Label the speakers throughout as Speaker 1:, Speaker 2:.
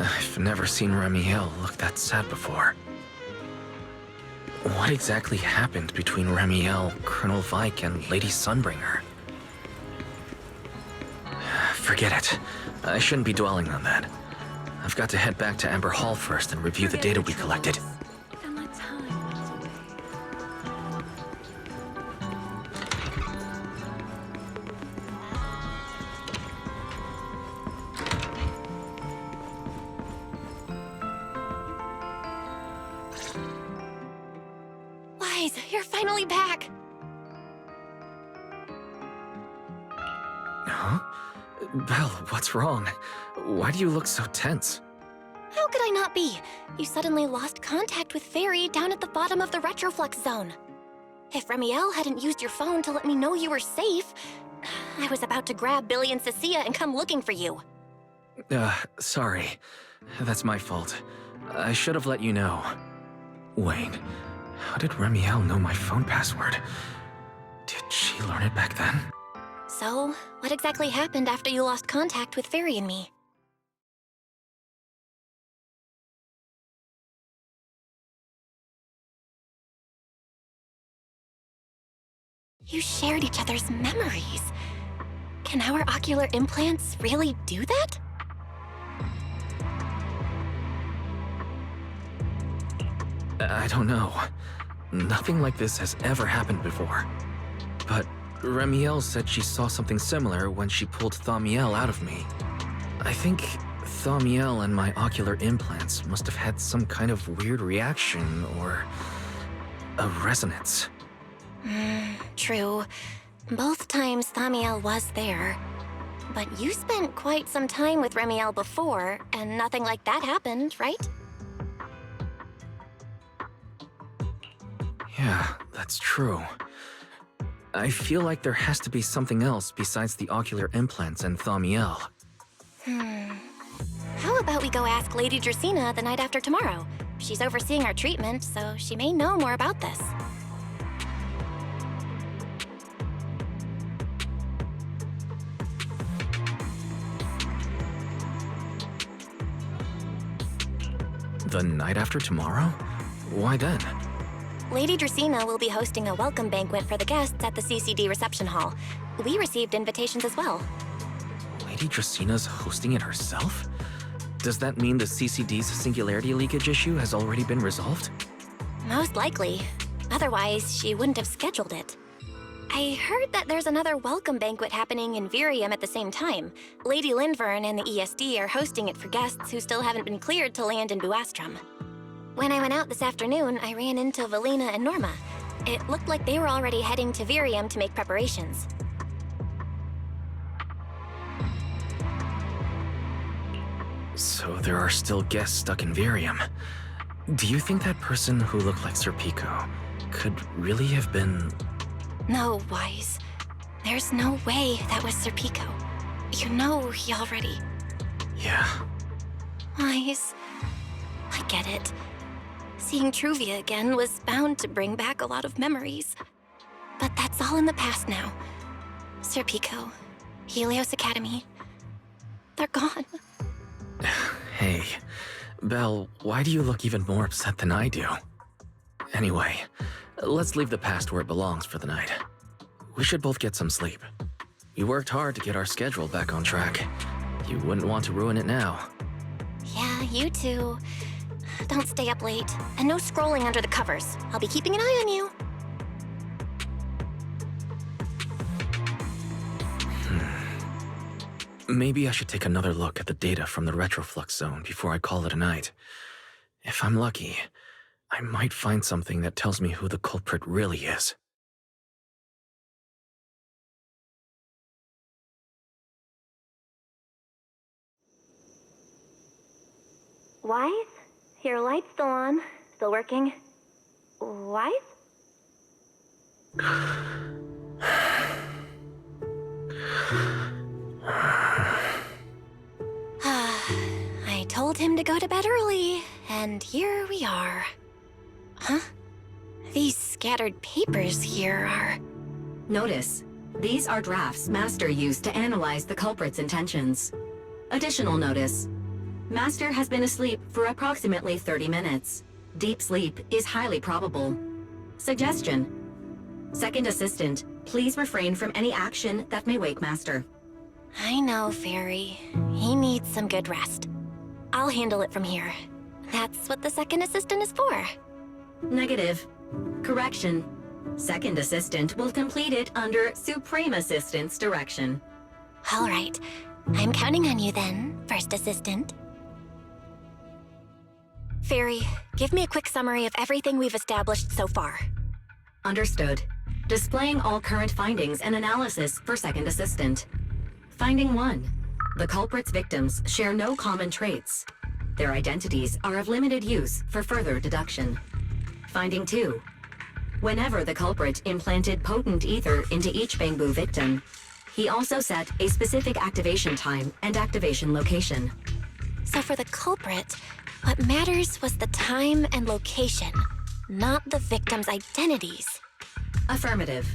Speaker 1: I've never seen Remiel look that sad before. What exactly happened between Remiel, Colonel Vike, and Lady Sunbringer? Forget it. I shouldn't be dwelling on that. I've got to head back to Amber Hall first and review the data we collected.
Speaker 2: Wise, you're finally back!
Speaker 1: Huh? Belle, what's wrong? Why do you look so tense?
Speaker 2: How could I not be? You suddenly lost contact with Fairy down at the bottom of the retroflux zone. If Remiel hadn't used your phone to let me know you were safe, I was about to grab Billy and Cecilia and come looking for you.
Speaker 1: Sorry. That's my fault. I should have let you know. Wait, how did Remiel know my phone password? Did she learn it back then?
Speaker 2: So, what exactly happened after you lost contact with Fairy and me? You shared each other's memories. Can our ocular implants really do that?
Speaker 1: I don't know. Nothing like this has ever happened before. But Remiel said she saw something similar when she pulled Thaumiel out of me. I think Thaumiel and my ocular implants must have had some kind of weird reaction or a resonance.
Speaker 2: True. Both times Thaumiel was there. But you spent quite some time with Remiel before, and nothing like that happened, right?
Speaker 1: Yeah, that's true. I feel like there has to be something else besides the ocular implants and Thaumiel.
Speaker 2: How about we go ask Lady Dracaena the night after tomorrow? She's overseeing our treatment, so she may know more about this.
Speaker 1: The night after tomorrow? Why then?
Speaker 2: Lady Dracaena will be hosting a welcome banquet for the guests at the CCD reception hall. We received invitations as well.
Speaker 1: Lady Draceena's hosting it herself? Does that mean the CCD's singularity leakage issue has already been resolved?
Speaker 2: Most likely. Otherwise, she wouldn't have scheduled it. I heard that there's another welcome banquet happening in Virium at the same time. Lady Lindvern and the ESD are hosting it for guests who still haven't been cleared to land in Buastrom. When I went out this afternoon, I ran into Valina and Norma. It looked like they were already heading to Virium to make preparations.
Speaker 1: So there are still guests stuck in Virium. Do you think that person who looked like Sir Pico could really have been...
Speaker 2: No, Wise. There's no way that was Sir Pico. You know he already...
Speaker 1: Yeah.
Speaker 2: Wise, I get it. Seeing Truvia again was bound to bring back a lot of memories. But that's all in the past now. Sir Pico, Helios Academy, they're gone.
Speaker 1: Hey, Belle, why do you look even more upset than I do? Anyway, let's leave the past where it belongs for the night. We should both get some sleep. We worked hard to get our schedule back on track. You wouldn't want to ruin it now.
Speaker 2: Yeah, you too. Don't stay up late, and no scrolling under the covers. I'll be keeping an eye on you.
Speaker 1: Maybe I should take another look at the data from the retroflux zone before I call it a night. If I'm lucky, I might find something that tells me who the culprit really is.
Speaker 2: Wise? Your light's still on. Still working. Wise? I told him to go to bed early, and here we are. Huh? These scattered papers here are...
Speaker 3: Notice, these are drafts Master used to analyze the culprit's intentions. Additional notice, Master has been asleep for approximately 30 minutes. Deep sleep is highly probable. Suggestion. Second Assistant, please refrain from any action that may wake Master.
Speaker 2: I know, Fairy. He needs some good rest. I'll handle it from here. That's what the second assistant is for.
Speaker 3: Negative. Correction. Second Assistant will complete it under Supreme Assistant's direction.
Speaker 2: All right. I'm counting on you then, first assistant. Fairy, give me a quick summary of everything we've established so far.
Speaker 3: Understood. Displaying all current findings and analysis for Second Assistant. Finding 1. The culprit's victims share no common traits. Their identities are of limited use for further deduction. Finding 2. Whenever the culprit implanted potent ether into each Bangbu victim, he also set a specific activation time and activation location.
Speaker 2: So for the culprit, what matters was the time and location, not the victim's identities.
Speaker 3: Affirmative.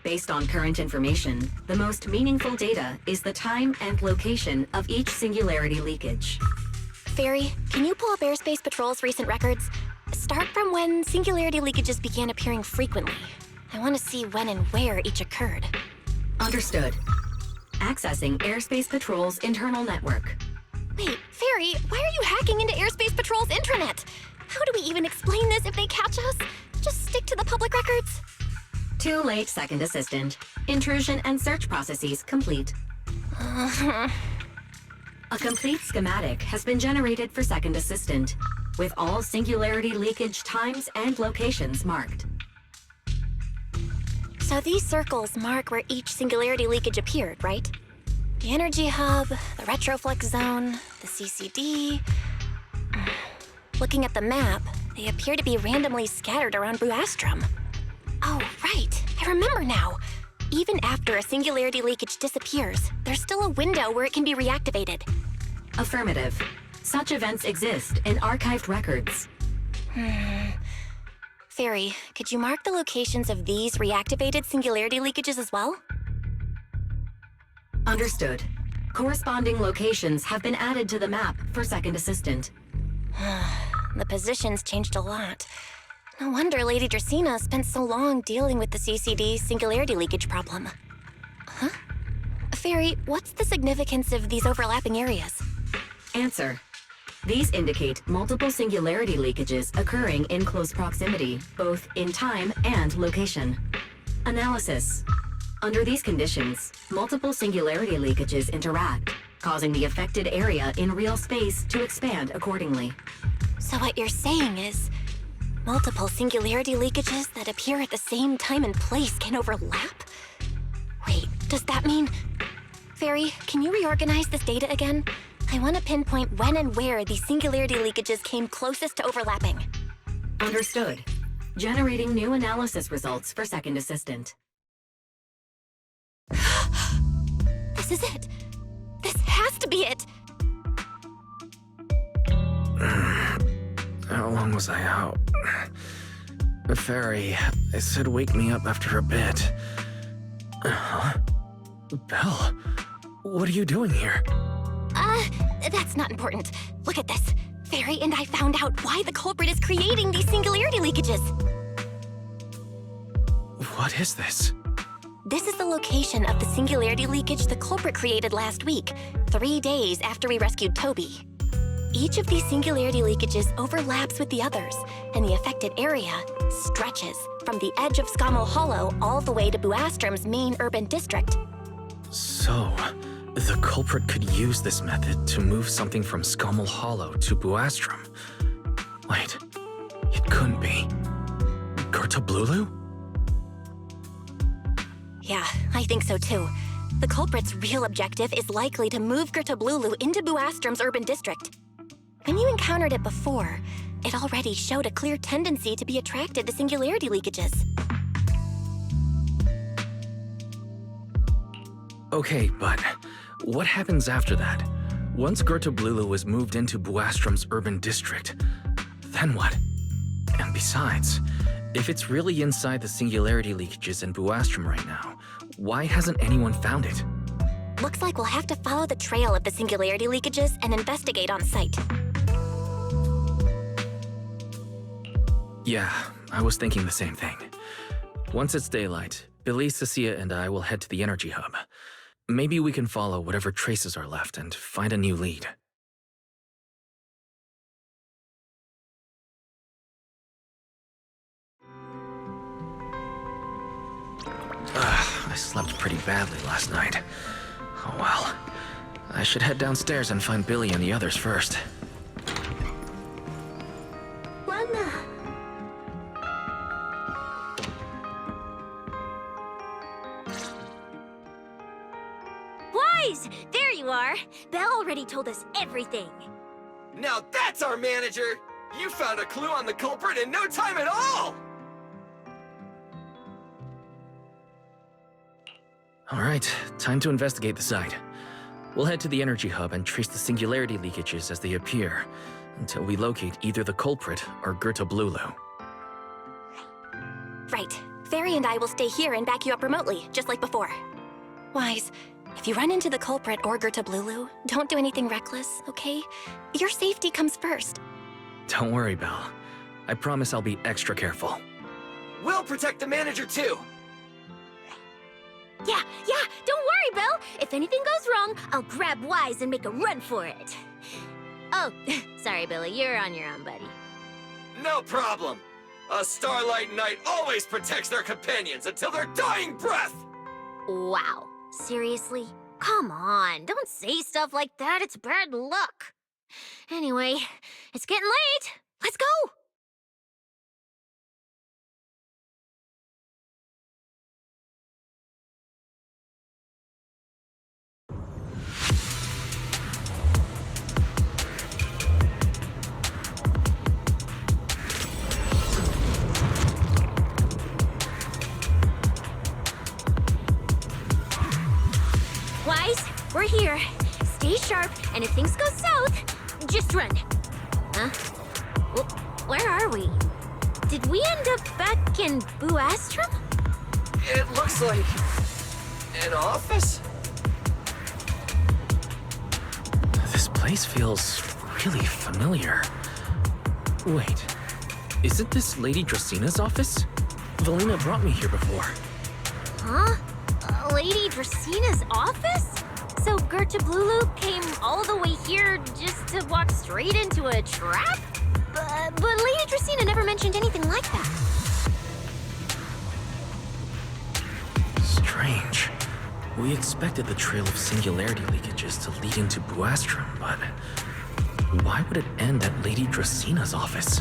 Speaker 3: Based on current information, the most meaningful data is the time and location of each singularity leakage.
Speaker 2: Fairy, can you pull up Airspace Patrol's recent records? Start from when singularity leakages began appearing frequently. I want to see when and where each occurred.
Speaker 3: Understood. Accessing Airspace Patrol's internal network.
Speaker 2: Wait, Fairy, why are you hacking into Airspace Patrol's intranet? How do we even explain this if they catch us? Just stick to the public records?
Speaker 3: Too late, Second Assistant. Intrusion and search processes complete. A complete schematic has been generated for Second Assistant, with all singularity leakage times and locations marked.
Speaker 2: So these circles mark where each singularity leakage appeared, right? The energy hub, the retroflex zone, the CCD. Looking at the map, they appear to be randomly scattered around Buastrom. Oh, right. I remember now. Even after a singularity leakage disappears, there's still a window where it can be reactivated.
Speaker 3: Affirmative. Such events exist in archived records.
Speaker 2: Fairy, could you mark the locations of these reactivated singularity leakages as well?
Speaker 3: Understood. Corresponding locations have been added to the map for Second Assistant.
Speaker 2: The positions changed a lot. No wonder Lady Dracaena spent so long dealing with the CCD singularity leakage problem. Huh? Fairy, what's the significance of these overlapping areas?
Speaker 3: Answer. These indicate multiple singularity leakages occurring in close proximity, both in time and location. Analysis. Under these conditions, multiple singularity leakages interact, causing the affected area in real space to expand accordingly.
Speaker 2: So what you're saying is, multiple singularity leakages that appear at the same time and place can overlap? Wait, does that mean... Fairy, can you reorganize this data again? I want to pinpoint when and where these singularity leakages came closest to overlapping.
Speaker 3: Understood. Generating new analysis results for Second Assistant.
Speaker 2: This is it. This has to be it.
Speaker 1: How long was I out? Fairy, I said wake me up after a bit. Huh? Belle, what are you doing here?
Speaker 2: That's not important. Look at this. Fairy and I found out why the culprit is creating these singularity leakages.
Speaker 1: What is this?
Speaker 2: This is the location of the singularity leakage the culprit created last week, 3 days after we rescued Toby. Each of these singularity leakages overlaps with the others, and the affected area stretches from the edge of Scommel Hollow all the way to Buastrom's main urban district.
Speaker 1: So, the culprit could use this method to move something from Scommel Hollow to Buastrom. Wait, it couldn't be. Gertablulu?
Speaker 2: Yeah, I think so too. The culprit's real objective is likely to move Gertablulu into Buastrom's urban district. When you encountered it before, it already showed a clear tendency to be attracted to singularity leakages.
Speaker 1: Okay, but what happens after that? Once Gertablulu is moved into Buastrom's urban district, then what? And besides, if it's really inside the singularity leakages in Buastrom right now, why hasn't anyone found it?
Speaker 2: Looks like we'll have to follow the trail of the singularity leakages and investigate on site.
Speaker 1: Yeah, I was thinking the same thing. Once it's daylight, Billy, Cecilia, and I will head to the energy hub. Maybe we can follow whatever traces are left and find a new lead. I slept pretty badly last night. Oh well. I should head downstairs and find Billy and the others first.
Speaker 2: Wise! There you are! Belle already told us everything.
Speaker 4: Now that's our manager! You found a clue on the culprit in no time at all!
Speaker 1: Alright, time to investigate the site. We'll head to the energy hub and trace the singularity leakages as they appear, until we locate either the culprit or Goethe Blulu.
Speaker 2: Right. Fairy and I will stay here and back you up remotely, just like before. Wise, if you run into the culprit or Goethe Blulu, don't do anything reckless, okay? Your safety comes first.
Speaker 1: Don't worry, Belle. I promise I'll be extra careful.
Speaker 4: We'll protect the manager too!
Speaker 5: Yeah, don't worry, Belle. If anything goes wrong, I'll grab Wise and make a run for it. Oh, sorry, Billy, you're on your own, buddy.
Speaker 4: No problem! A Starlight Knight always protects their companions until their dying breath!
Speaker 5: Wow, seriously? Come on, don't say stuff like that, it's bad luck. Anyway, it's getting late. Let's go! Wise, we're here. Stay sharp, and if things go south, just run. Huh? Where are we? Did we end up back in Buastrom?
Speaker 4: It looks like... an office?
Speaker 1: This place feels really familiar. Wait, isn't this Lady Dracina's office? Valina brought me here before.
Speaker 5: Huh? Lady Dracina's office? So Goethe Blulu came all the way here just to walk straight into a trap? But Lady Dracina never mentioned anything like that.
Speaker 1: Strange. We expected the trail of singularity leakages to lead into Buastrom, but why would it end at Lady Dracina's office?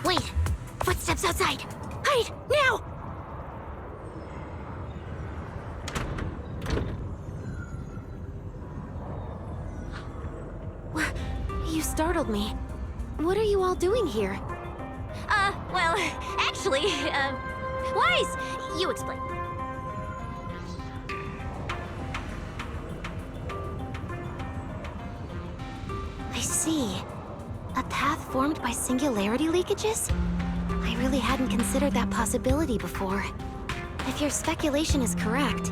Speaker 5: Wait! Footsteps outside! Hide! Now! You startled me. What are you all doing here? Well, actually, Wise, you explain. I see. A path formed by singularity leakages? I really hadn't considered that possibility before. If your speculation is correct,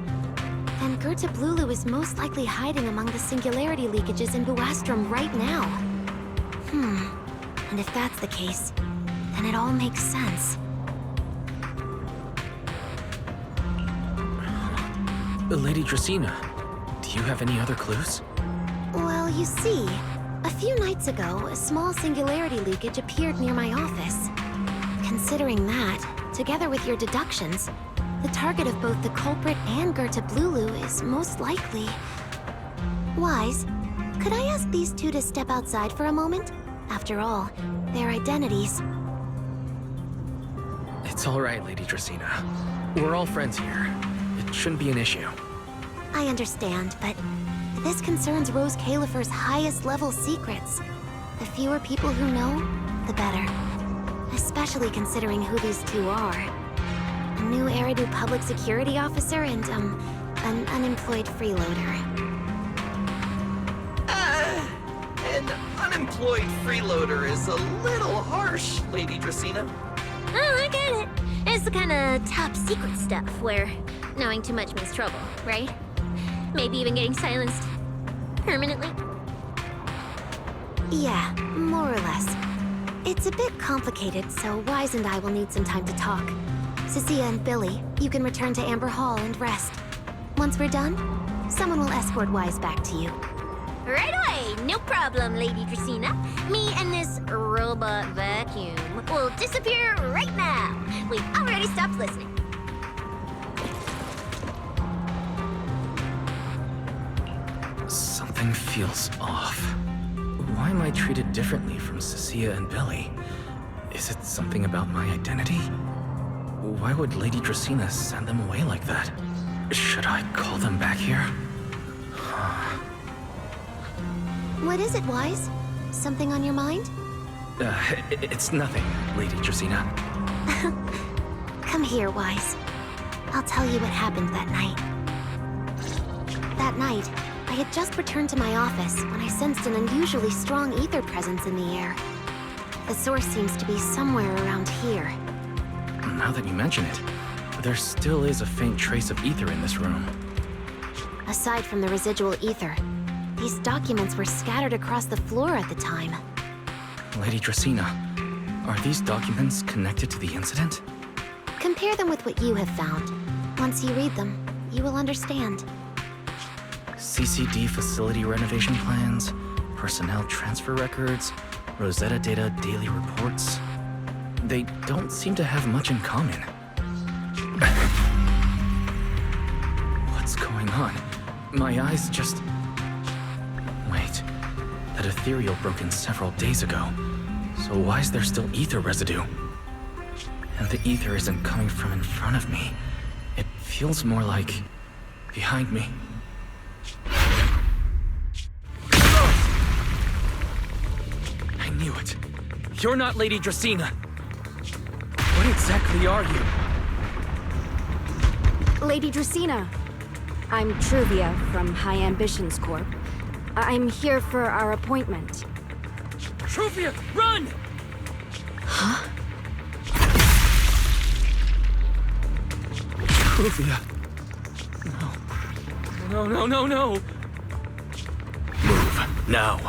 Speaker 5: then Goethe Blulu is most likely hiding among the singularity leakages in Buastrom right now. And if that's the case, then it all makes sense.
Speaker 1: Lady Dracina, do you have any other clues?
Speaker 5: Well, you see, a few nights ago, a small singularity leakage appeared near my office. Considering that, together with your deductions, the target of both the culprit and Goethe Blulu is most likely... Wise, could I ask these two to step outside for a moment? After all, their identities...
Speaker 1: It's all right, Lady Dracina. We're all friends here. It shouldn't be an issue.
Speaker 5: I understand, but this concerns Rose Califer's highest level secrets. The fewer people who know, the better. Especially considering who these two are. A new Eridu public security officer and, an unemployed freeloader.
Speaker 4: An unemployed freeloader is a little harsh, Lady Dracina.
Speaker 5: Oh, I get it. It's the kind of top secret stuff where knowing too much means trouble, right?
Speaker 6: Maybe even getting silenced permanently.
Speaker 5: Yeah, more or less. It's a bit complicated, so Wise and I will need some time to talk. Cecilia and Billy, you can return to Amber Hall and rest. Once we're done, someone will escort Wise back to you.
Speaker 6: Right away, no problem, Lady Dracaena. Me and this robot vacuum will disappear right now. We've already stopped listening.
Speaker 1: Something feels off. Why am I treated differently from Cecilia and Billy? Is it something about my identity? Why would Lady Dracaena send them away like that? Should I call them back here?
Speaker 5: What is it, Wise? Something on your mind?
Speaker 1: It's nothing, Lady Dracaena.
Speaker 5: Come here, Wise. I'll tell you what happened that night. That night, I had just returned to my office when I sensed an unusually strong ether presence in the air. The source seems to be somewhere around here.
Speaker 1: Now that you mention it, there still is a faint trace of ether in this room.
Speaker 5: Aside from the residual ether, these documents were scattered across the floor at the time.
Speaker 1: Lady Dracaena, are these documents connected to the incident?
Speaker 5: Compare them with what you have found. Once you read them, you will understand.
Speaker 1: CCD facility renovation plans, personnel transfer records, Rosetta Data daily reports. They don't seem to have much in common. What's going on? My eyes just... Wait, that ethereal broke in several days ago. So why is there still ether residue? And the ether isn't coming from in front of me. It feels more like... behind me. I knew it. You're not Lady Dracaena. What exactly are you?
Speaker 7: Lady Dracaena. I'm Truvia from High Ambitions Corp. I'm here for our appointment.
Speaker 1: Truvia, run!
Speaker 7: Huh?
Speaker 1: Truvia. No. No. Move, now.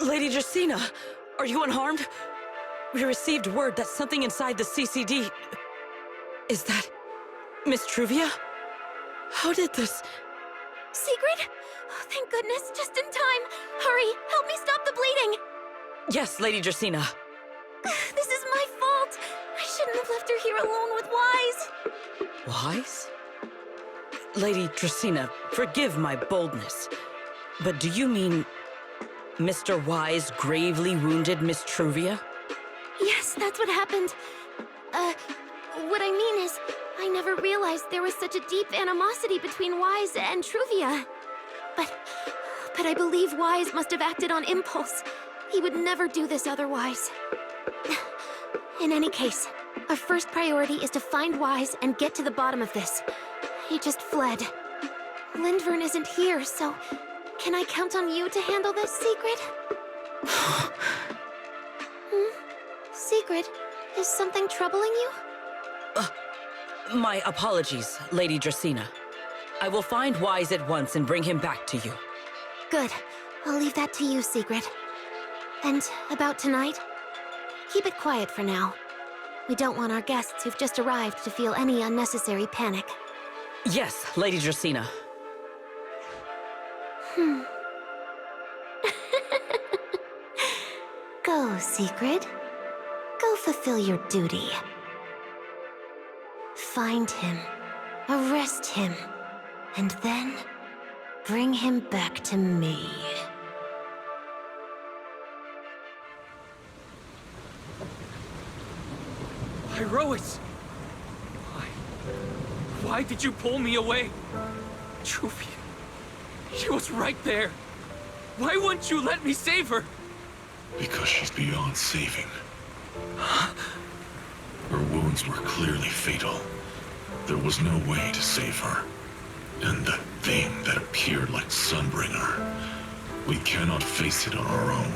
Speaker 8: Lady Dracaena, are you unharmed? We received word that something inside the CCD... Is that... Miss Truvia? How did this...
Speaker 2: Secret? Oh, thank goodness, just in time. Hurry, help me stop the bleeding.
Speaker 8: Yes, Lady Dracaena.
Speaker 2: This is my fault. I shouldn't have left her here alone with Wise.
Speaker 8: Wise? Lady Dracaena, forgive my boldness. But do you mean... Mr. Wise gravely wounded Miss Truvia?
Speaker 5: Yes, that's what happened. What I mean is, I never realized there was such a deep animosity between Wise and Truvia. But I believe Wise must have acted on impulse. He would never do this otherwise. In any case, our first priority is to find Wise and get to the bottom of this. He just fled. Lindvern isn't here, so... Can I count on you to handle this, Secret? Secret, is something troubling you?
Speaker 8: My apologies, Lady Dracaena. I will find Wise at once and bring him back to you.
Speaker 5: Good. I'll leave that to you, Secret. And about tonight? Keep it quiet for now. We don't want our guests who've just arrived to feel any unnecessary panic.
Speaker 8: Yes, Lady Dracaena.
Speaker 5: Go, Secret. Go fulfill your duty. Find him, arrest him, and then bring him back to me.
Speaker 1: Iroas! Why did you pull me away? Truvia. She was right there. Why wouldn't you let me save her?
Speaker 9: Because she's beyond saving. Her wounds were clearly fatal. There was no way to save her. And that thing that appeared like Sunbringer, we cannot face it on our own.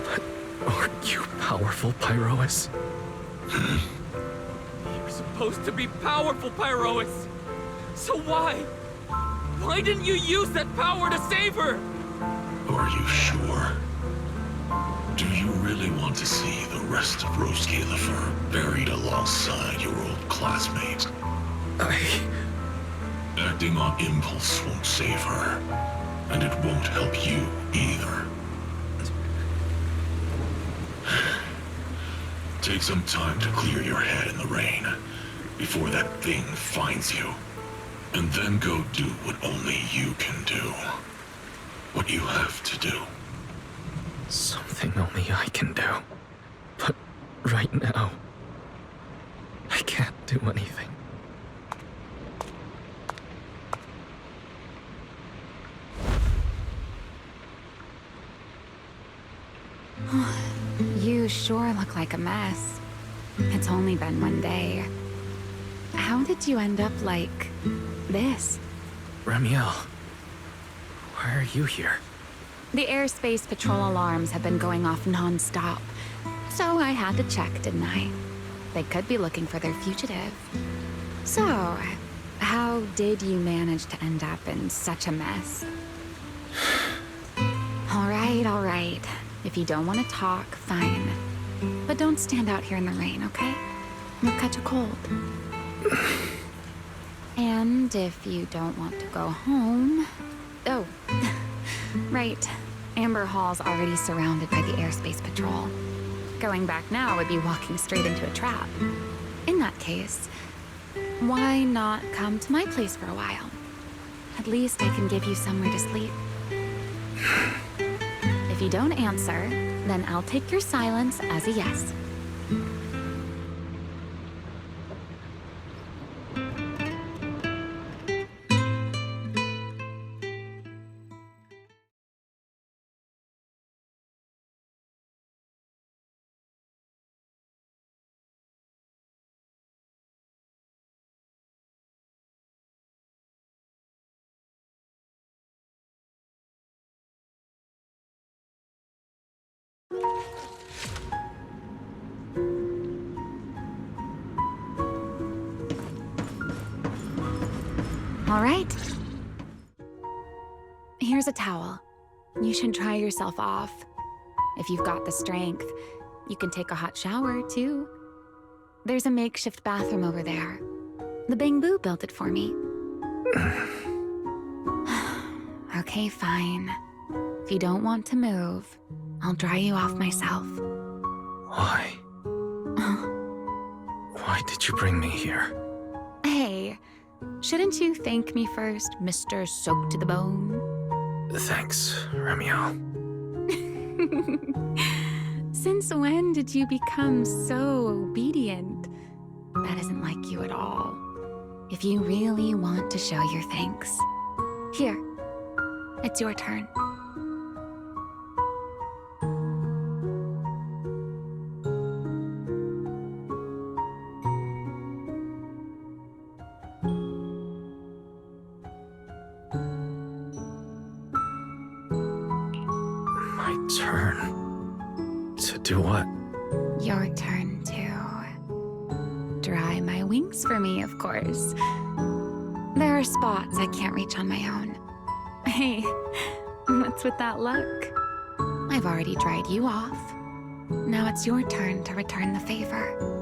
Speaker 1: But aren't you powerful, Pyrois?
Speaker 10: You're supposed to be powerful, Pyrois! So why? Why didn't you use that power to save her?
Speaker 9: Are you sure? Do you really want to see the rest of Rose Califer buried alongside your old classmate? Acting on impulse won't save her, and it won't help you either. Take some time to clear your head in the rain before that thing finds you. And then go do what only you can do. What you have to do.
Speaker 1: Something only I can do. But right now, I can't do anything.
Speaker 11: You sure look like a mess. It's only been one day. How did you end up like this?
Speaker 1: Ramiel, why are you here?
Speaker 11: The airspace patrol alarms have been going off non-stop, so I had to check, didn't I? They could be looking for their fugitive. So, how did you manage to end up in such a mess? All right. If you don't want to talk, fine. But don't stand out here in the rain, okay? You'll catch a cold. And if you don't want to go home... Oh, right. Amber Hall's already surrounded by the airspace patrol. Going back now would be walking straight into a trap. In that case, why not come to my place for a while? At least I can give you somewhere to sleep. If you don't answer, then I'll take your silence as a yes. All right. Here's a towel. You should dry yourself off. If you've got the strength, you can take a hot shower, too. There's a makeshift bathroom over there. The Bangbu built it for me. Okay, fine. If you don't want to move, I'll dry you off myself.
Speaker 1: Why? Why did you bring me here?
Speaker 11: Hey, shouldn't you thank me first, Mr. Soaked to the Bone?
Speaker 1: Thanks, Ramiel.
Speaker 11: Since when did you become so obedient? That isn't like you at all. If you really want to show your thanks, here, it's your turn.
Speaker 1: My turn? To do what?
Speaker 11: Your turn to dry my wings for me, of course. There are spots I can't reach on my own. Hey, what's with that look? I've already dried you off. Now it's your turn to return the favor.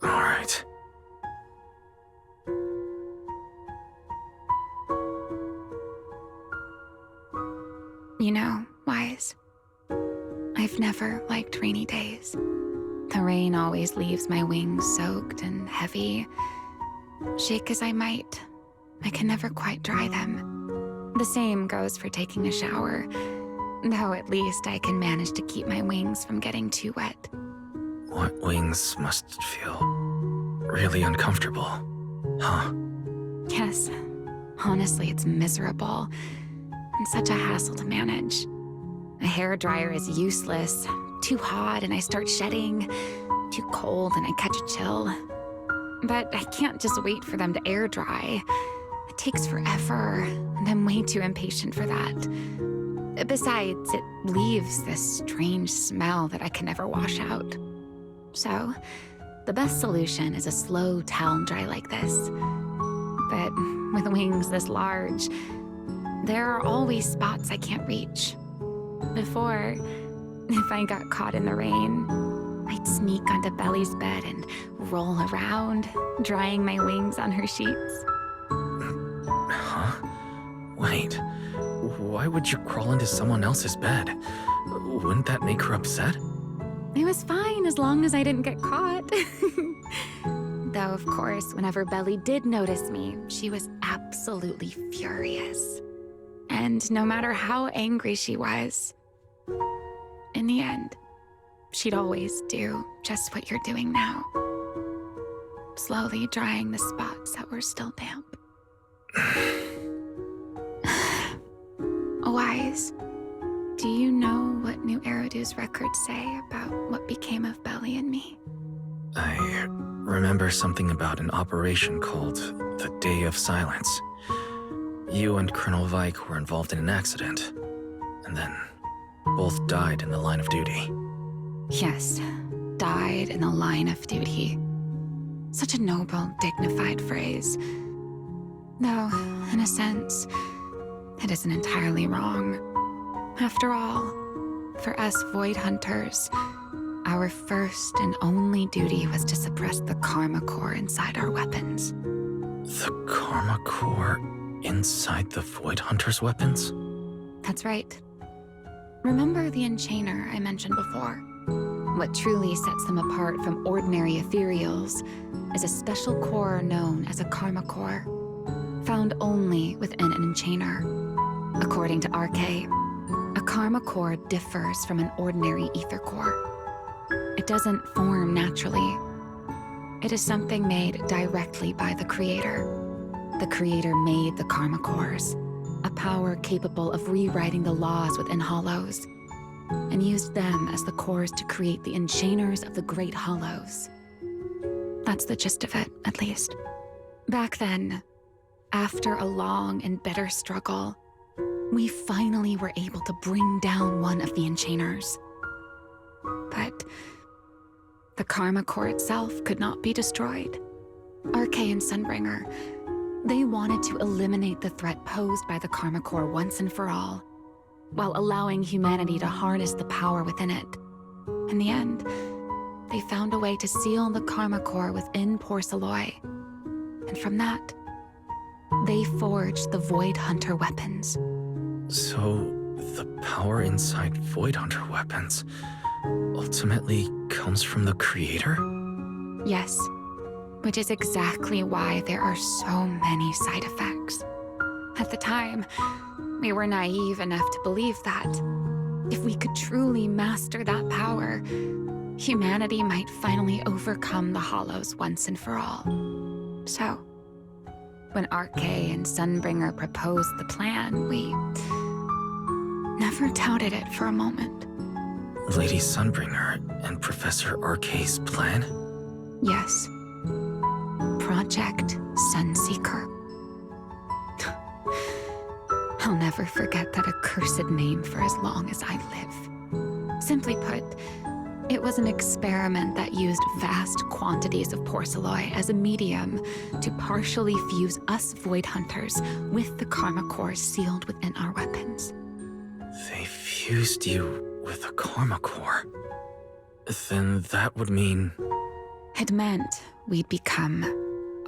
Speaker 1: All right.
Speaker 11: You know, Wise, I've never liked rainy days. The rain always leaves my wings soaked and heavy. Shake as I might, I can never quite dry them. The same goes for taking a shower, though at least I can manage to keep my wings from getting too wet.
Speaker 1: What wings must feel really uncomfortable, huh?
Speaker 11: Yes. Honestly, it's miserable. And such a hassle to manage. A hairdryer is useless. Too hot and I start shedding. Too cold and I catch a chill. But I can't just wait for them to air dry. It takes forever, and I'm way too impatient for that. Besides, it leaves this strange smell that I can never wash out. So, the best solution is a slow towel dry like this. But with wings this large, there are always spots I can't reach. Before, if I got caught in the rain, I'd sneak onto Belly's bed and roll around, drying my wings on her sheets.
Speaker 1: Huh? Wait, why would you crawl into someone else's bed? Wouldn't that make her upset?
Speaker 11: It was fine as long as I didn't get caught. Though, of course, whenever Belly did notice me, she was absolutely furious. And no matter how angry she was, in the end, she'd always do just what you're doing now. Slowly drying the spots that were still damp. Wise, do you know what New Eridu's records say about what became of Belly and me?
Speaker 1: I remember something about an operation called the Day of Silence. You and Colonel Vike were involved in an accident, and then both died in the line of duty.
Speaker 11: Yes, died in the line of duty. Such a noble, dignified phrase. Though, in a sense, it isn't entirely wrong. After all, for us Void Hunters, our first and only duty was to suppress the Karma Core inside our weapons.
Speaker 1: The Karma Core inside the Void Hunter's weapons?
Speaker 11: That's right. Remember the Enchainer I mentioned before? What truly sets them apart from ordinary ethereals is a special core known as a Karma Core, found only within an Enchainer. According to RK, a Karma Core differs from an ordinary ether core. It doesn't form naturally. It is something made directly by the Creator. The Creator made the Karma Cores, a power capable of rewriting the laws within Hollows, and used them as the cores to create the Enchainers of the Great Hollows. That's the gist of it, at least. Back then, after a long and bitter struggle, we finally were able to bring down one of the Enchainers. But the Karma Core itself could not be destroyed. RK and Sunbringer, they wanted to eliminate the threat posed by the Karma Core once and for all, while allowing humanity to harness the power within it. In the end, they found a way to seal the Karma Core within Porceloy. And from that, they forged the Void Hunter weapons.
Speaker 1: So, the power inside Void Hunter weapons ultimately comes from the Creator?
Speaker 11: Yes, which is exactly why there are so many side effects. At the time, we were naive enough to believe that if we could truly master that power, humanity might finally overcome the Hollows once and for all. So, when RK and Sunbringer proposed the plan, we never doubted it for a moment.
Speaker 1: Lady Sunbringer and Professor RK's plan?
Speaker 11: Yes. Project Sunseeker. I'll never forget that accursed name for as long as I live. Simply put, it was an experiment that used vast quantities of Porceloy as a medium to partially fuse us Void Hunters with the Karma Core sealed within our weapons.
Speaker 1: They fused you with a Karma Core. Then that would mean...
Speaker 11: It meant we'd become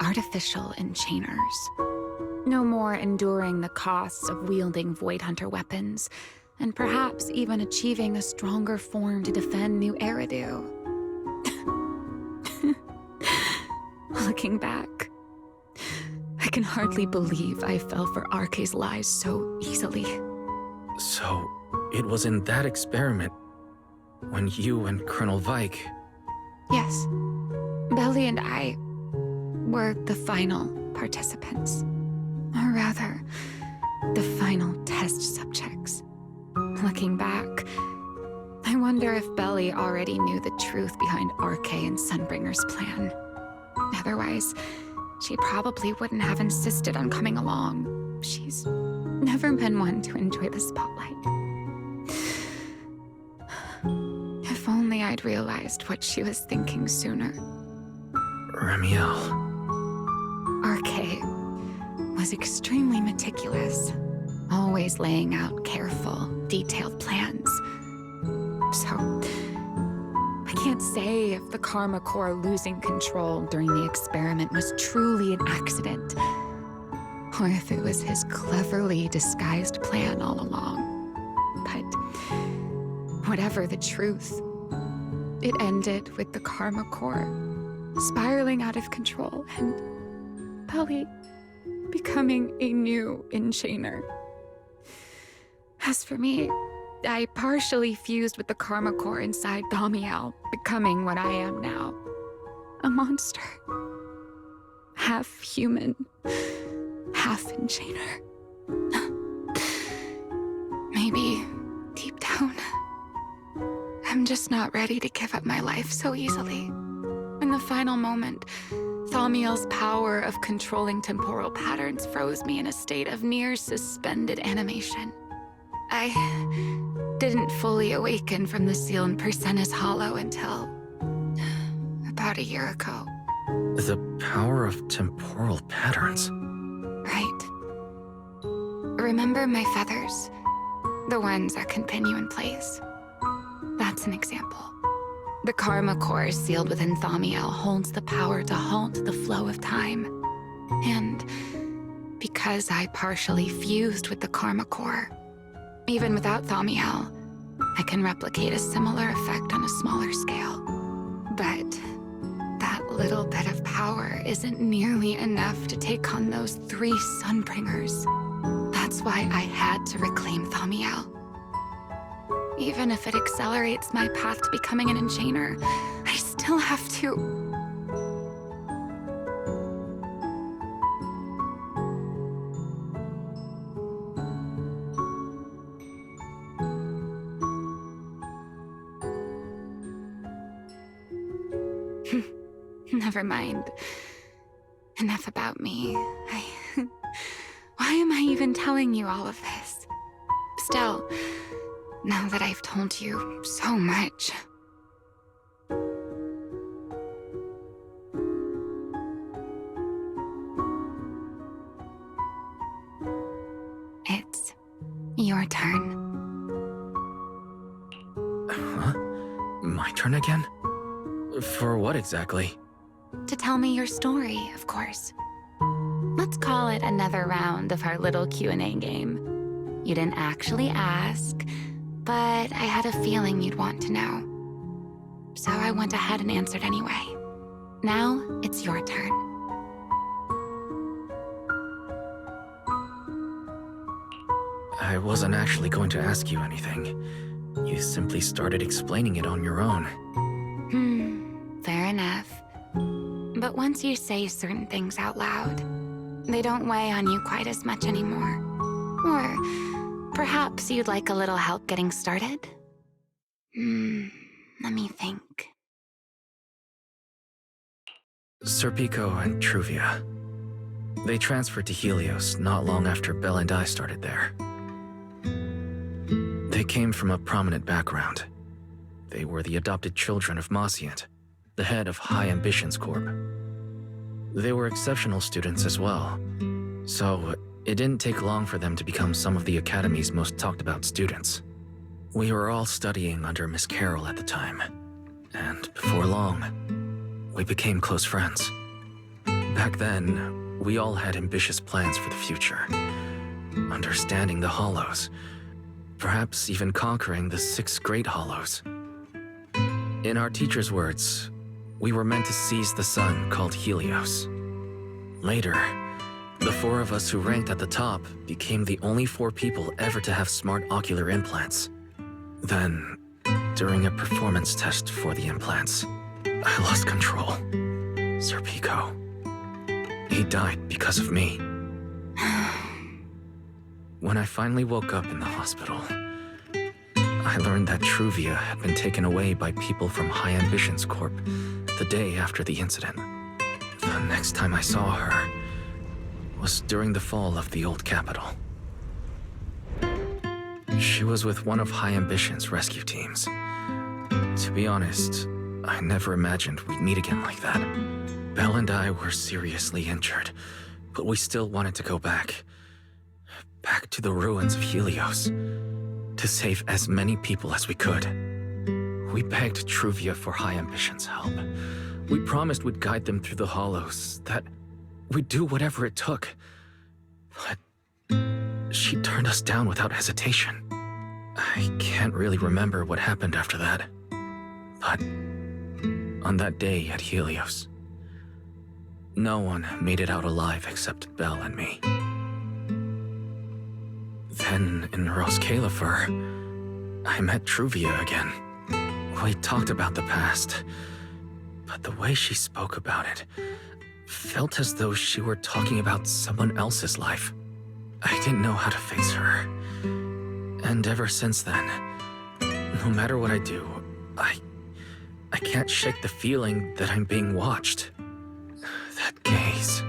Speaker 11: artificial enchainers. No more enduring the costs of wielding Void Hunter weapons, and perhaps even achieving a stronger form to defend New Eridu. Looking back, I can hardly believe I fell for RK's lies so easily.
Speaker 1: So, it was in that experiment when you and Colonel Vike...
Speaker 11: Yes. Belly and I, were the final participants. Or rather, the final test subjects. Looking back, I wonder if Belly already knew the truth behind RK and Sunbringers' plan. Otherwise, she probably wouldn't have insisted on coming along. She's never been one to enjoy the spotlight. If only I'd realized what she was thinking sooner.
Speaker 1: Remiel.
Speaker 11: RK was extremely meticulous, always laying out careful, detailed plans. So, I can't say if the Karma Core losing control during the experiment was truly an accident, or if it was his cleverly disguised plan all along. But whatever the truth, it ended with the Karma Core spiraling out of control and Belly becoming a new enchainer. As for me, I partially fused with the Karma Core inside Thaumiel, becoming what I am now. A monster. Half human, half enchainer. Maybe, deep down, I'm just not ready to give up my life so easily. In the final moment, Thaumiel's power of controlling temporal patterns froze me in a state of near suspended animation. I didn't fully awaken from the seal in Persena's Hollow until about a year ago.
Speaker 1: The power of temporal patterns.
Speaker 11: Right. Remember my feathers? The ones that can pin you in place. That's an example. The Karma Core sealed within Thaumiel holds the power to halt the flow of time. And because I partially fused with the Karma Core, even without Thaumiel, I can replicate a similar effect on a smaller scale. But that little bit of power isn't nearly enough to take on those 3 Sunbringers. That's why I had to reclaim Thaumiel. Even if it accelerates my path to becoming an enchainer, I still have to... Never mind. Enough about me. Why am I even telling you all of this? Still, now that I've told you so much... It's your turn.
Speaker 1: Huh? My turn again? For what exactly?
Speaker 11: To tell me your story, of course. Let's call it another round of our little Q&A game. You didn't actually ask, but I had a feeling you'd want to know. So I went ahead and answered anyway. Now, it's your turn.
Speaker 1: I wasn't actually going to ask you anything. You simply started explaining it on your own.
Speaker 11: Fair enough. But once you say certain things out loud, they don't weigh on you quite as much anymore. Or perhaps you'd like a little help getting started? Let me think.
Speaker 1: Serpico and Truvia. They transferred to Helios not long after Belle and I started there. They came from a prominent background. They were the adopted children of Mosient, the head of High Ambitions Corp. They were exceptional students as well, so it didn't take long for them to become some of the Academy's most talked about students. We were all studying under Miss Carroll at the time, and before long, we became close friends. Back then, we all had ambitious plans for the future, understanding the Hollows, perhaps even conquering the 6 Great Hollows. In our teacher's words, we were meant to seize the sun called Helios. Later, the 4 of us who ranked at the top became the only 4 people ever to have smart ocular implants. Then, during a performance test for the implants, I lost control. Serpico, he died because of me. When I finally woke up in the hospital, I learned that Truvia had been taken away by people from High Ambitions Corp. The day after the incident. The next time I saw her was during the fall of the old capital. She was with one of High Ambition's rescue teams. To be honest, I never imagined we'd meet again like that. Belle and I were seriously injured, but we still wanted to go back. Back to the ruins of Helios, to save as many people as we could. We begged Truvia for High Ambition's help. We promised we'd guide them through the hollows, that we'd do whatever it took. But she turned us down without hesitation. I can't really remember what happened after that. But on that day at Helios, no one made it out alive except Belle and me. Then in Roskalifer, I met Truvia again. We talked about the past, but the way she spoke about it felt as though she were talking about someone else's life. I didn't know how to face her. And ever since then, no matter what I do, I can't shake the feeling that I'm being watched. That gaze.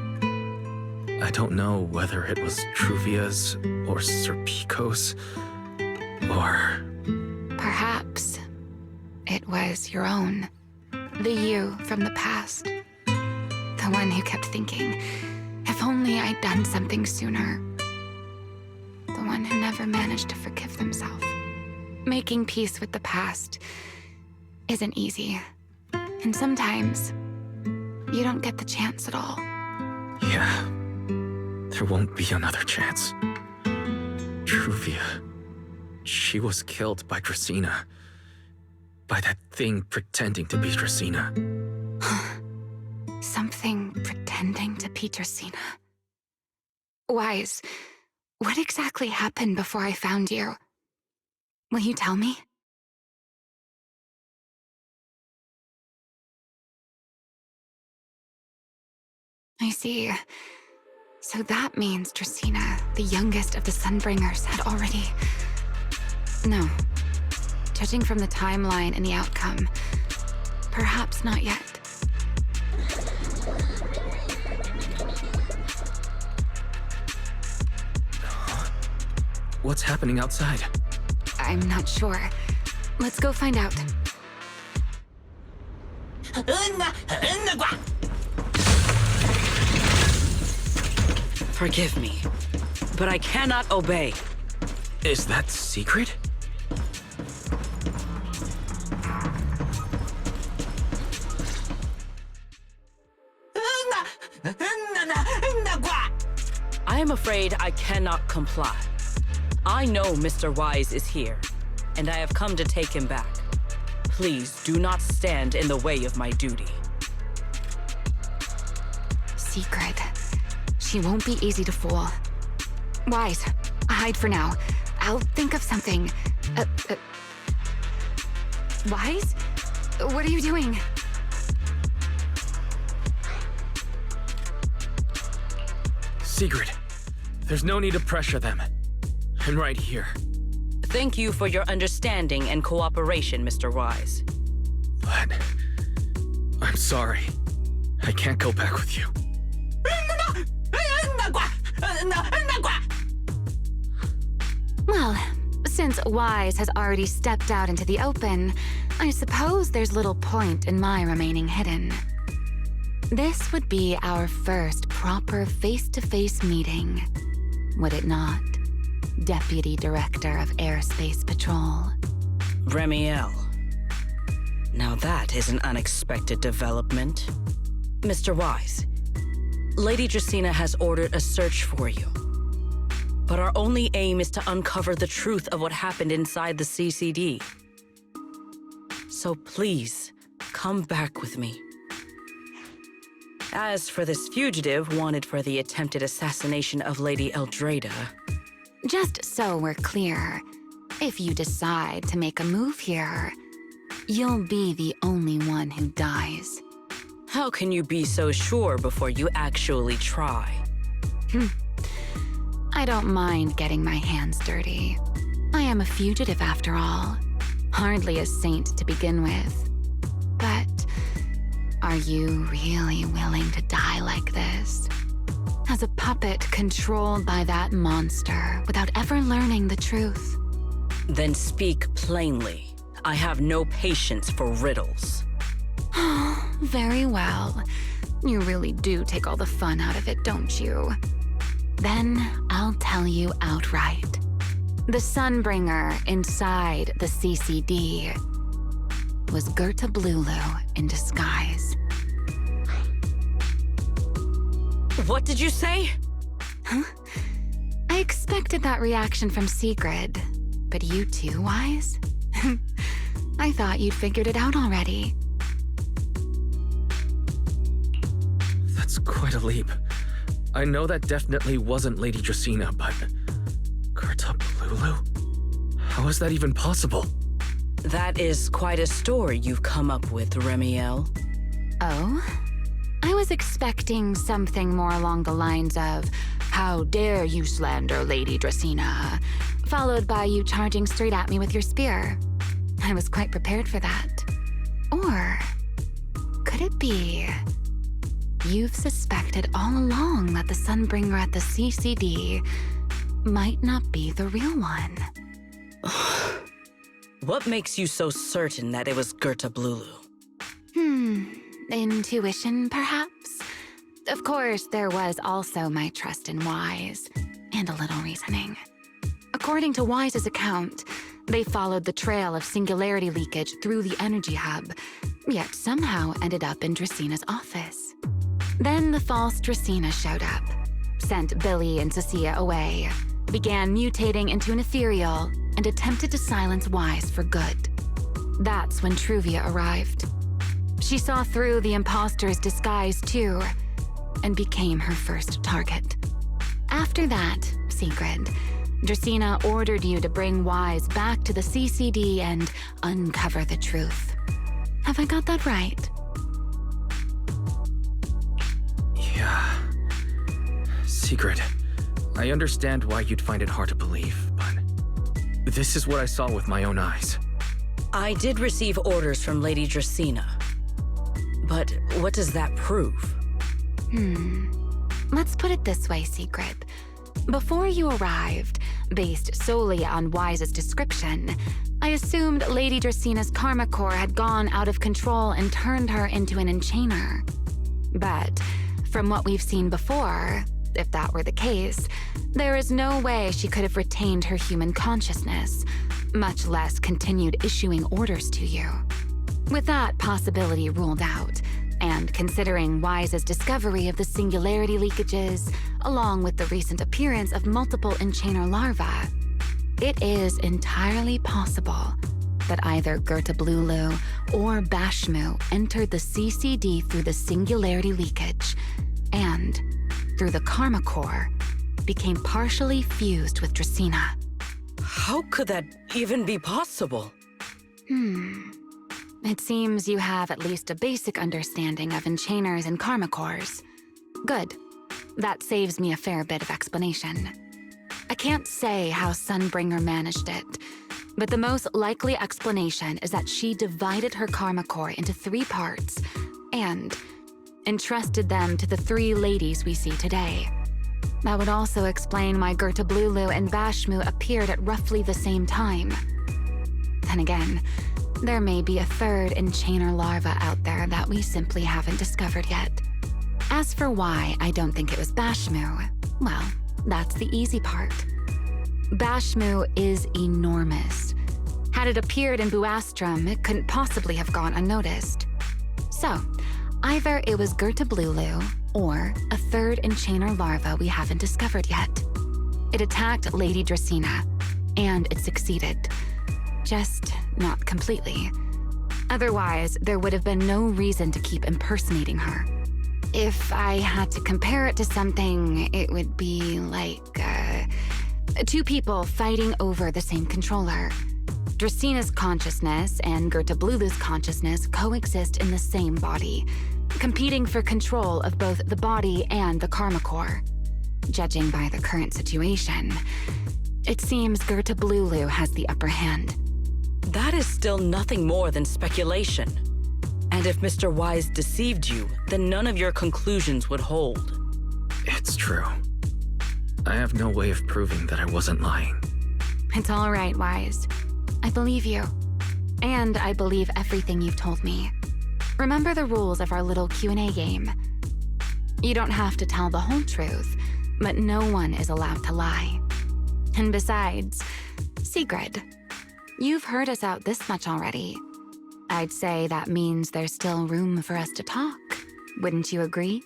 Speaker 1: I don't know whether it was Truvia's or Serpico's, or...
Speaker 11: Perhaps it was your own. The you from the past. The one who kept thinking, if only I'd done something sooner. The one who never managed to forgive themselves. Making peace with the past isn't easy. And sometimes, you don't get the chance at all.
Speaker 1: Yeah. There won't be another chance. Truvia. She was killed by Dracena. By that thing pretending to be Dracena.
Speaker 11: Something pretending to be Dracena. Wise, what exactly happened before I found you? Will you tell me? I see. So that means Dracena, the youngest of the Sunbringers, had already... No. Judging from the timeline and the outcome, perhaps not yet.
Speaker 1: What's happening outside?
Speaker 11: I'm not sure. Let's go find out.
Speaker 8: Forgive me, but I cannot obey.
Speaker 1: Is that secret?
Speaker 8: I am afraid I cannot comply. I know Mr. Wise is here, and I have come to take him back. Please do not stand in the way of my duty.
Speaker 11: Secret. She won't be easy to fool. Wise, hide for now. I'll think of something. Wise? What are you doing?
Speaker 1: Secret. There's no need to pressure them. I'm right here.
Speaker 8: Thank you for your understanding and cooperation, Mr. Wise.
Speaker 1: But... I'm sorry. I can't go back with you.
Speaker 11: Well, since Wise has already stepped out into the open, I suppose there's little point in my remaining hidden. This would be our first proper face-to-face meeting, would it not, Deputy Director of Airspace Patrol?
Speaker 8: Remiel. Now that is an unexpected development. Mr. Wise, Lady Dracena has ordered a search for you. But our only aim is to uncover the truth of what happened inside the CCD. So please, come back with me. As for this fugitive wanted for the attempted assassination of Lady Eldrada...
Speaker 11: Just so we're clear, if you decide to make a move here, you'll be the only one who dies.
Speaker 8: How can you be so sure before you actually try?
Speaker 11: I don't mind getting my hands dirty. I am a fugitive after all. Hardly a saint to begin with. But are you really willing to die like this? As a puppet controlled by that monster without ever learning the truth?
Speaker 8: Then speak plainly. I have no patience for riddles.
Speaker 11: Very well. You really do take all the fun out of it, don't you? Then I'll tell you outright. The Sunbringer inside the CCD was Gerta Blulu in disguise.
Speaker 8: What did you say?
Speaker 11: Huh? I expected that reaction from Sigrid, but you too, Wise? I thought you'd figured it out already.
Speaker 1: That's quite a leap. I know that definitely wasn't Lady Dracaena, but... Gerta Blulu? How is that even possible?
Speaker 8: That is quite a story you've come up with, Remiel.
Speaker 11: Oh? I was expecting something more along the lines of, "How dare you slander Lady Dracaena?" followed by you charging straight at me with your spear. I was quite prepared for that. Or could it be you've suspected all along that the Sunbringer at the CCD might not be the real one?
Speaker 8: What makes you so certain that it was Gerta Blulu?
Speaker 11: Intuition, perhaps? Of course, there was also my trust in Wise, and a little reasoning. According to Wise's account, they followed the trail of singularity leakage through the energy hub, yet somehow ended up in Draceena's office. Then the false Dracaena showed up, sent Billy and Cecilia away, began mutating into an ethereal, and attempted to silence Wise for good. That's when Truvia arrived. She saw through the imposter's disguise too, and became her first target. After that, Sigrid, Dracaena ordered you to bring Wise back to the CCD and uncover the truth. Have I got that right?
Speaker 1: Yeah. Sigrid, I understand why you'd find it hard to believe, but this is what I saw with my own eyes.
Speaker 8: I did receive orders from Lady Dracaena. But what does that prove?
Speaker 11: Let's put it this way, Sigrid. Before you arrived, based solely on Wise's description, I assumed Lady Draceena's karma core had gone out of control and turned her into an enchainer. But from what we've seen before, if that were the case, there is no way she could have retained her human consciousness, much less continued issuing orders to you. With that possibility ruled out, and considering Wise's discovery of the singularity leakages, along with the recent appearance of multiple enchainer larvae, it is entirely possible that either Gerta Blulu or Bashmu entered the CCD through the singularity leakage, and, through the karma core, became partially fused with Dracaena.
Speaker 8: How could that even be possible?
Speaker 11: It seems you have at least a basic understanding of enchainers and karma cores. Good. That saves me a fair bit of explanation. I can't say how Sunbringer managed it, but the most likely explanation is that she divided her karma core into 3 parts and entrusted them to the 3 ladies we see today. That would also explain why Gerta Blulu and Bashmu appeared at roughly the same time. Then again, there may be a 3rd enchainer larva out there that we simply haven't discovered yet. As for why I don't think it was Bashmu, well, that's the easy part. Bashmu is enormous. Had it appeared in Buastrum, it couldn't possibly have gone unnoticed. So, either it was Gerta Blulu, or a 3rd enchainer larva we haven't discovered yet. It attacked Lady Dracaena, and it succeeded. Just not completely. Otherwise, there would have been no reason to keep impersonating her. If I had to compare it to something, it would be like, 2 people fighting over the same controller. Draceena's consciousness and Gerta Blulu's consciousness coexist in the same body, competing for control of both the body and the Karma Core. Judging by the current situation, it seems Gerta Blulu has the upper hand.
Speaker 8: That is still nothing more than speculation. And if Mr. Wise deceived you, then none of your conclusions would hold.
Speaker 1: It's true. I have no way of proving that I wasn't lying.
Speaker 11: It's all right, Wise. I believe you. And I believe everything you've told me. Remember the rules of our little Q&A game. You don't have to tell the whole truth, but no one is allowed to lie. And besides, Sigrid, you've heard us out this much already. I'd say that means there's still room for us to talk. Wouldn't you agree?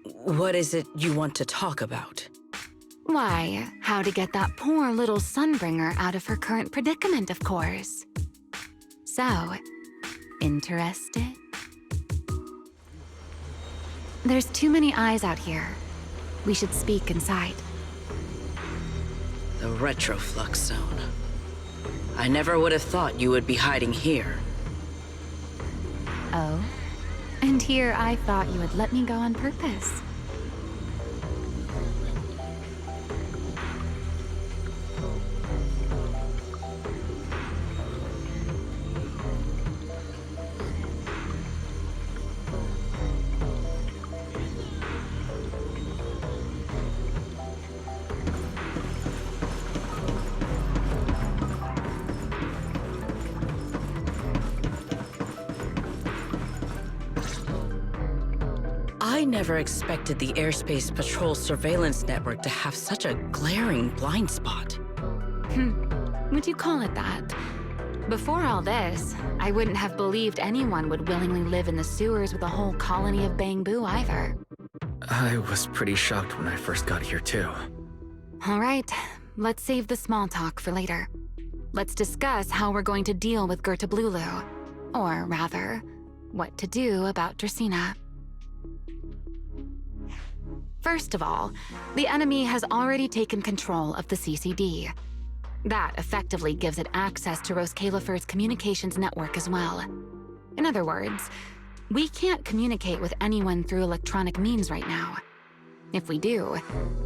Speaker 8: What is it you want to talk about?
Speaker 11: Why, how to get that poor little Sunbringer out of her current predicament, of course. So, interested? There's too many eyes out here. We should speak inside.
Speaker 8: The Retroflux Zone. I never would have thought you would be hiding here.
Speaker 11: Oh? And here I thought you would let me go on purpose.
Speaker 8: I never expected the Airspace Patrol surveillance network to have such a glaring blind spot.
Speaker 11: Would you call it that? Before all this, I wouldn't have believed anyone would willingly live in the sewers with a whole colony of Bangbu either.
Speaker 1: I was pretty shocked when I first got here too.
Speaker 11: All right, let's save the small talk for later. Let's discuss how we're going to deal with Gerta Blulu. Or rather, what to do about Dracaena. First of all, the enemy has already taken control of the CCD. That effectively gives it access to Roskalifer's communications network as well. In other words, we can't communicate with anyone through electronic means right now. If we do,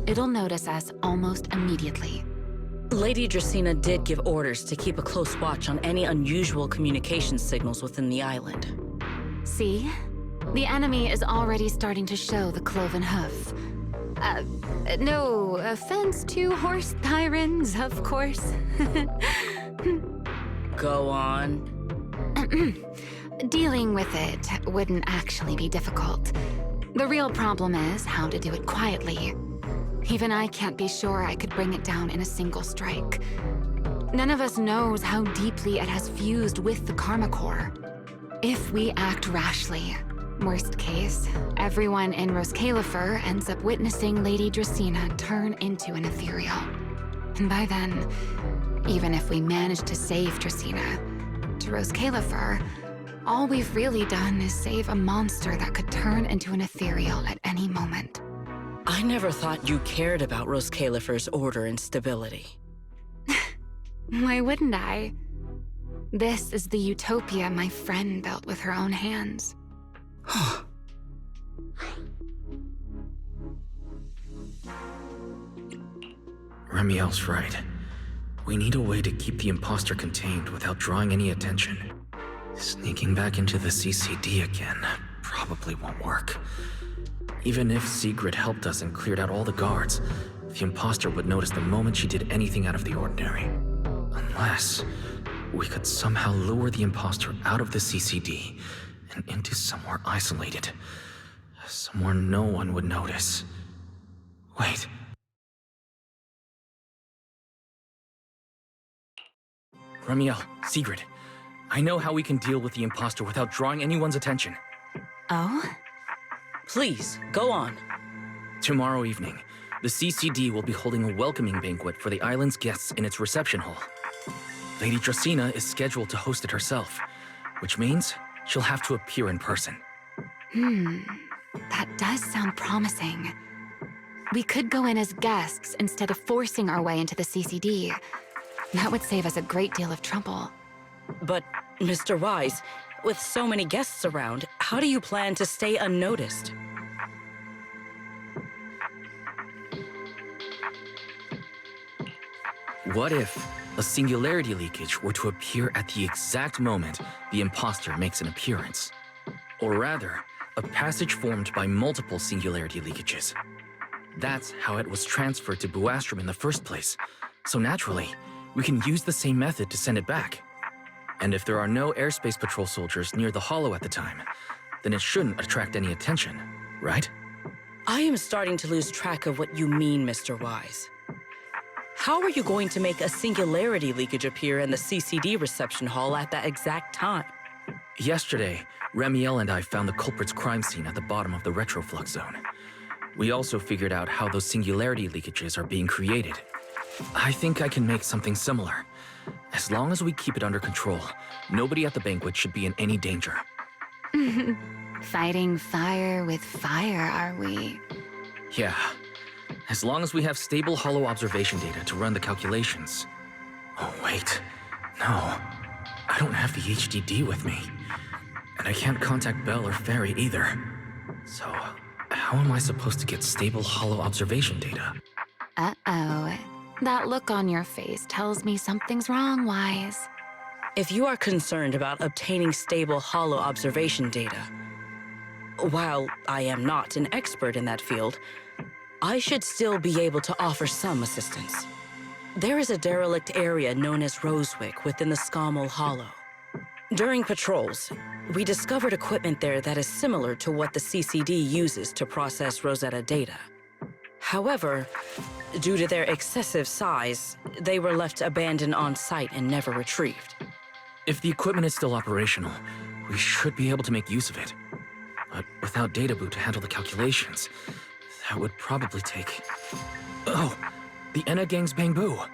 Speaker 11: it'll notice us almost immediately.
Speaker 8: Lady Dracaena did give orders to keep a close watch on any unusual communication signals within the island.
Speaker 11: See? The enemy is already starting to show the cloven hoof. No offense to horse tyrants, of course.
Speaker 8: Go on.
Speaker 11: Dealing with it wouldn't actually be difficult. The real problem is how to do it quietly. Even I can't be sure I could bring it down in a single strike. None of us knows how deeply it has fused with the Karma Core. If we act rashly, worst case, everyone in Roskalifer ends up witnessing Lady Dracaena turn into an ethereal. And by then, even if we manage to save Dracaena, to Roskalifer, all we've really done is save a monster that could turn into an ethereal at any moment.
Speaker 8: I never thought you cared about Roskalifer's order and stability.
Speaker 11: Why wouldn't I? This is the utopia my friend built with her own hands.
Speaker 1: Remiel's right. We need a way to keep the imposter contained without drawing any attention. Sneaking back into the CCD again probably won't work. Even if Sigrid helped us and cleared out all the guards, the imposter would notice the moment she did anything out of the ordinary. Unless we could somehow lure the imposter out of the CCD and into somewhere isolated. Somewhere no one would notice. Wait. Remiel, Sigrid, I know how we can deal with the imposter without drawing anyone's attention.
Speaker 11: Oh?
Speaker 8: Please, go on.
Speaker 1: Tomorrow evening, the CCD will be holding a welcoming banquet for the island's guests in its reception hall. Lady Dracaena is scheduled to host it herself, which means she'll have to appear in person.
Speaker 11: That does sound promising. We could go in as guests instead of forcing our way into the CCD. That would save us a great deal of trouble.
Speaker 8: But, Mr. Wise, With so many guests around, how do you plan to stay unnoticed?
Speaker 1: What if a singularity leakage were to appear at the exact moment the imposter makes an appearance? Or rather, a passage formed by multiple singularity leakages. That's how it was transferred to Buastrom in the first place. So naturally, we can use the same method to send it back. And if there are no airspace patrol soldiers near the hollow at the time, then it shouldn't attract any attention, right?
Speaker 8: I am starting to lose track of what you mean, Mr. Wise. How are you going to make a singularity leakage appear in the CCD reception hall at that exact time?
Speaker 1: Yesterday, Remiel and I found the culprit's crime scene at the bottom of the retroflux zone. We also figured out how those singularity leakages are being created. I think I can make something similar. As long as we keep it under control, nobody at the banquet should be in any danger.
Speaker 11: Fighting fire with fire, are we?
Speaker 1: Yeah. As long as we have stable hollow observation data to run the calculations. Oh, wait. No. I don't have the HDD with me. And I can't contact Bell or Ferry either. So, how am I supposed to get stable hollow observation data?
Speaker 11: Uh-oh. That look on your face tells me something's wrong, Wise.
Speaker 8: If you are concerned about obtaining stable hollow observation data, while I am not an expert in that field, I should still be able to offer some assistance. There is a derelict area known as Rosewick within the Scommel Hollow. During patrols, we discovered equipment there that is similar to what the CCD uses to process Rosetta data. However, due to their excessive size, they were left abandoned on site and never retrieved.
Speaker 1: If the equipment is still operational, we should be able to make use of it. But without data boot to handle the calculations, that would probably take... Oh, the Enna Gang's Bangbu.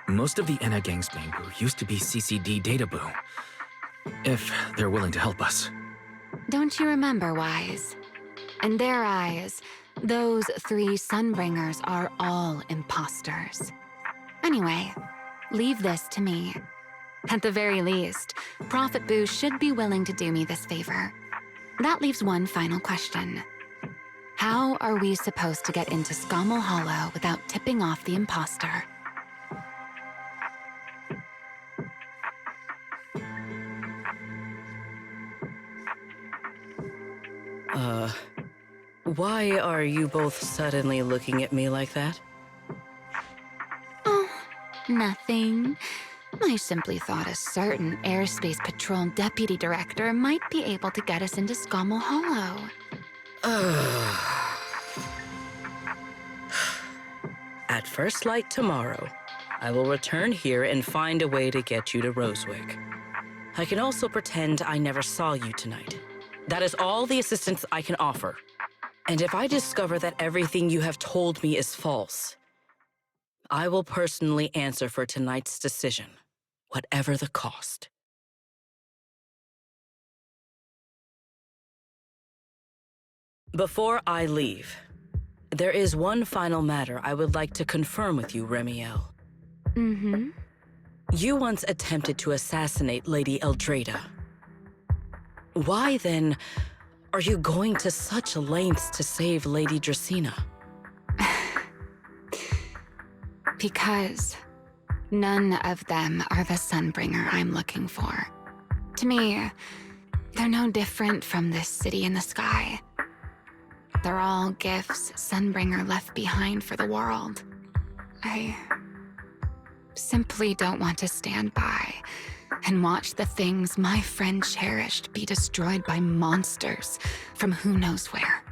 Speaker 1: Most of the Enna Gang's Bangbu used to be CCD data boo. If they're willing to help us.
Speaker 11: Don't you remember, Wise? In their eyes, those 3 Sunbringers are all imposters. Anyway, leave this to me. At the very least, Prophet Boo should be willing to do me this favor. That leaves one final question. How are we supposed to get into Scommel Hollow without tipping off the imposter?
Speaker 8: Why are you both suddenly looking at me like that?
Speaker 11: Oh, nothing. I simply thought a certain Airspace Patrol Deputy Director might be able to get us into Scommel Hollow.
Speaker 8: At first light tomorrow, I will return here and find a way to get you to Rosewick. I can also pretend I never saw you tonight. That is all the assistance I can offer. And if I discover that everything you have told me is false, I will personally answer for tonight's decision, whatever the cost. Before I leave, there is one final matter I would like to confirm with you, Remiel.
Speaker 11: Mm-hmm.
Speaker 8: You once attempted to assassinate Lady Eldrada. Why, then, are you going to such lengths to save Lady Dracena?
Speaker 11: Because none of them are the Sunbringer I'm looking for. To me, they're no different from this city in the sky. They're all gifts Sunbringer left behind for the world. I simply don't want to stand by and watch the things my friend cherished be destroyed by monsters from who knows where.